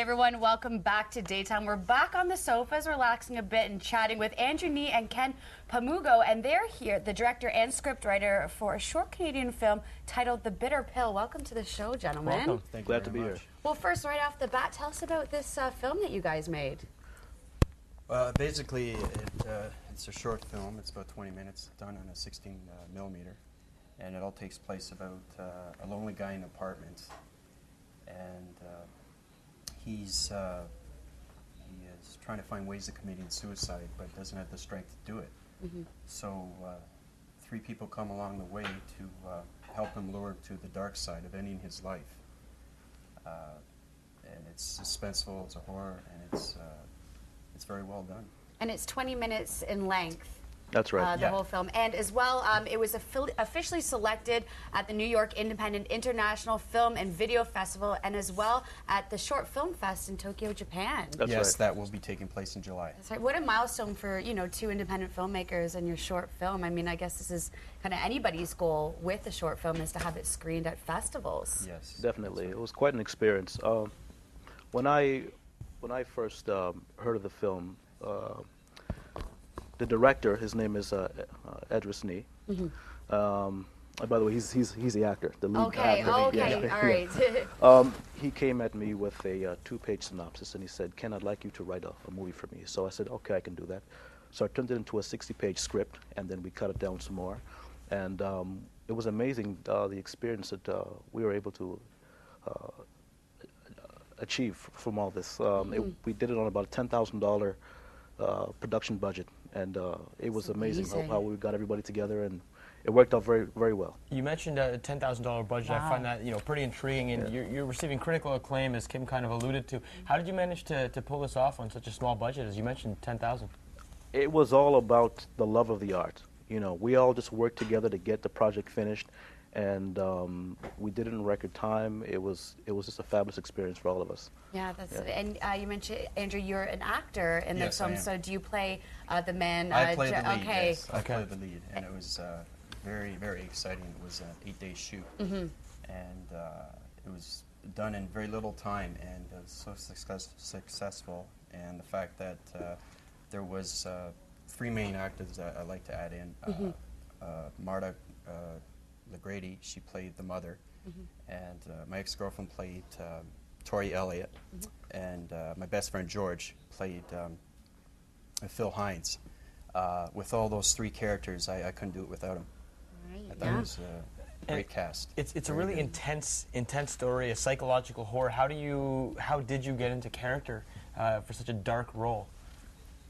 everyone, welcome back to Daytime. We're back on the sofas, relaxing a bit and chatting with Andrew Nee and Mpamugo, and they're here, the director and scriptwriter for a short Canadian film titled The Bitter Pill. Welcome to the show, gentlemen. Welcome. Thank you. Glad to be here. Well, first, right off the bat, tell us about this film that you guys made. Basically, it's a short film. It's about 20 minutes, done on a 16 millimeter, and it all takes place about a lonely guy in an apartment, and he is trying to find ways of committing suicide, but doesn't have the strength to do it. So three people come along the way to help him lure to the dark side of ending his life. And it's suspenseful, it's a horror, and it's very well done. And it's 20 minutes in length. That's right. The whole film. And as well, it was officially selected at the New York Independent International Film and Video Festival, and as well at the Short Film Fest in Tokyo, Japan. That's right. That will be taking place in July. That's right. What a milestone for, you know, two independent filmmakers and your short film. I mean, I guess this is kind of anybody's goal with a short film, is to have it screened at festivals. Yes. Definitely. It was quite an experience. When I first heard of the film, the director, his name is Edris Nee. By the way, he's the actor, the lead. Okay, all right. He came at me with a 2-page synopsis, and he said, "Ken, I'd like you to write a movie for me." So I said, "Okay, I can do that." So I turned it into a 60-page script, and then we cut it down some more. And it was amazing, the experience that we were able to achieve from all this. We did it on about a $10,000 production budget, and it was amazing how we got everybody together, and it worked out very, very well. You mentioned a $10,000 budget. Wow. I find that, you know, pretty intriguing, and you're receiving critical acclaim, as Kim kind of alluded to. How did you manage to pull this off on such a small budget, as you mentioned, $10,000? It was all about the love of the art. You know, we all just worked together to get the project finished, and we did it in record time. It was just a fabulous experience for all of us. Yeah, that's and you mentioned, Andrew, you're an actor in the Yes, film. I am. So do you play the man? I play the lead. Okay. Yes, I play the lead, and it was very, very exciting. It was an 8-day shoot, and it was done in very little time, and it was so successful. And the fact that there was 3 main actors that I'd like to add in. Marta LaGrady, she played the mother, and my ex-girlfriend played Tori Elliott, and my best friend George played Phil Hines. With all those 3 characters, I couldn't do it without him. Right, I thought it was a great cast. It's a really intense story, a psychological horror. How did you get into character for such a dark role?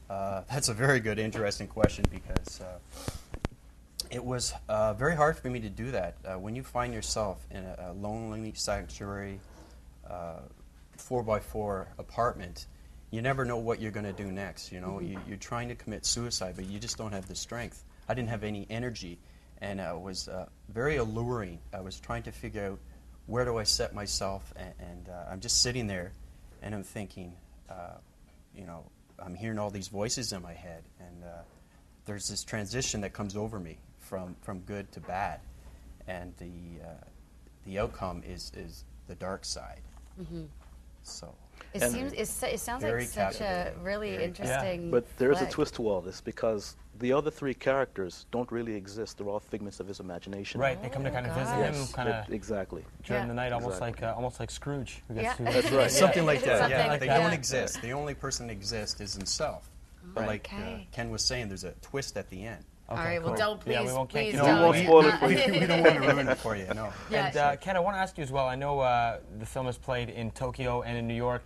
That's a very good, interesting question, because it was very hard for me to do that. When you find yourself in a lonely sanctuary 4x4 apartment, you never know what you're going to do next. You know, you're trying to commit suicide, but you just don't have the strength. I didn't have any energy, and it was very alluring. I was trying to figure out, where do I set myself, and I'm just sitting there, and I'm thinking, you know, I'm hearing all these voices in my head, and there's this transition that comes over me from good to bad, and the outcome is the dark side. So It sounds like such a really interesting. But there is a twist to all this, because the other 3 characters don't really exist. They're all figments of his imagination. Right, they come to kind of visit him, kind of exactly during the night, almost like Scrooge. Who gets to That's right. Something like that. Something Yeah, like they that. don't exist. The only person that exists is himself. But like Ken was saying, there's a twist at the end. All right, well, don't please, we won't please we won't spoil it for you. We don't want to ruin it for you, no. And Ken, I want to ask you as well, I know the film is played in Tokyo and in New York.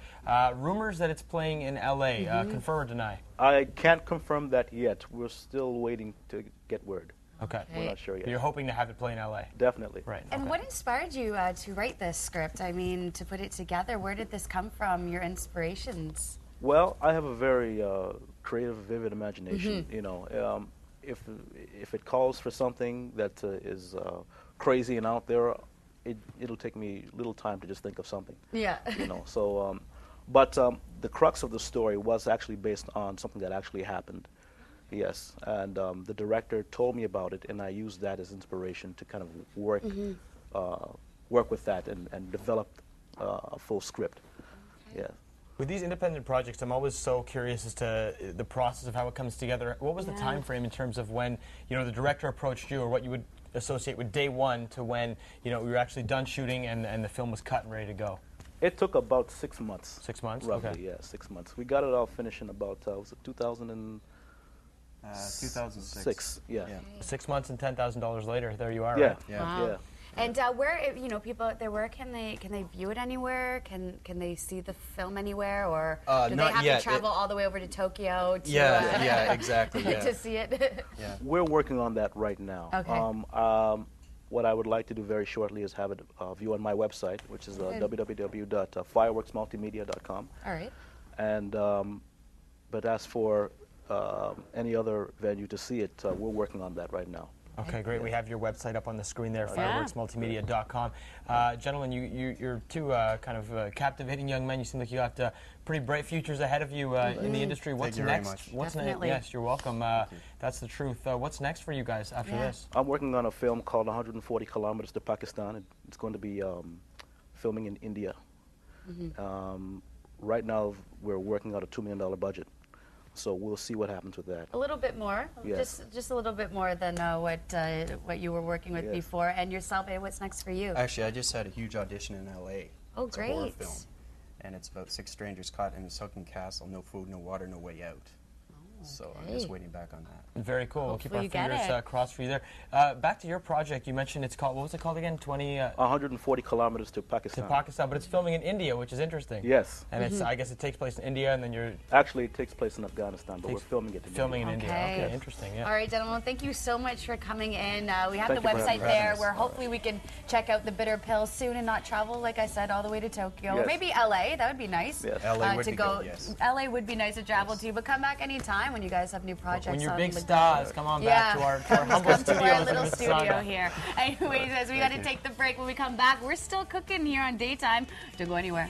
Rumors that it's playing in L.A., confirm or deny? I can't confirm that yet. We're still waiting to get word. Okay. We're not sure yet. But you're hoping to have it play in L.A.? Definitely. Right. And what inspired you to write this script? I mean, to put it together, where did this come from, your inspirations? Well, I have a very creative, vivid imagination. You know, if it calls for something that is crazy and out there, it'll take me little time to just think of something. Yeah. You know. So, but the crux of the story was actually based on something that actually happened. Yes, and the director told me about it, and I used that as inspiration to kind of work with that and develop a full script. Okay. Yeah. With these independent projects, I'm always so curious as to the process of how it comes together. What was the time frame in terms of when the director approached you, or what you would associate with day one to when we were actually done shooting and the film was cut and ready to go? It took about 6 months. 6 months? Roughly, okay. yeah, 6 months. We got it all finished in about, was it 2006. Yeah. 6 months and $10,000 later, there you are. Yeah. Right? Yeah. Wow. Yeah. And where, people out there, where can they view it anywhere? Can they see the film anywhere, or do they not have yet. to travel all the way over to Tokyo to Yeah, exactly. Yeah. to see it? Yeah. We're working on that right now. Okay. What I would like to do very shortly is have it view on my website, which is www.fireworksmultimedia.com. All right. And but as for any other venue to see it, we're working on that right now. Okay, great. We have your website up on the screen there, Yeah. fireworksmultimedia.com. Gentlemen, you're two kind of captivating young men. You seem like you got pretty bright futures ahead of you in the industry. What's you very next? much. What's Definitely. Yes, you're welcome. That's the truth. What's next for you guys after this? I'm working on a film called 140 Kilometers to Pakistan. It's going to be filming in India. Right now, we're working out a $2 million budget. So we'll see what happens with that. A little bit more, Yes. just a little bit more than what you were working with Yes. before. And yourself, what's next for you? Actually, I just had a huge audition in LA. Oh, It's a horror great. film. And it's about 6 strangers caught in a sunken castle, no food, no water, no way out. So I'm just okay. waiting back on that. Very cool. We'll keep our Hopefully you get fingers it. crossed for you there. Back to your project, you mentioned it's called, what was it called again? 140 kilometers to Pakistan. Pakistan, but it's filming in India, which is interesting. Yes. And it's, I guess it takes place in India, and then you're Actually, it takes place in Afghanistan, but we're filming it in filming in India. India. Okay. Okay, interesting. Yeah. All right, gentlemen, thank you so much for coming in. We have Thank the you for website having there us. where hopefully we can check out the Bitter Pill soon and not travel, like I said, all the way to Tokyo. Or Yes. maybe LA, that would be nice. Yes. LA would to be go. good, yes. LA would be nice to travel to, but come back anytime when you guys have new projects. When you're on big the stars, come on back to our humble come to studios our in little studio Mississauga. here. Anyways, guys, we got to take the break. When we come back, we're still cooking here on Daytime. Don't go anywhere.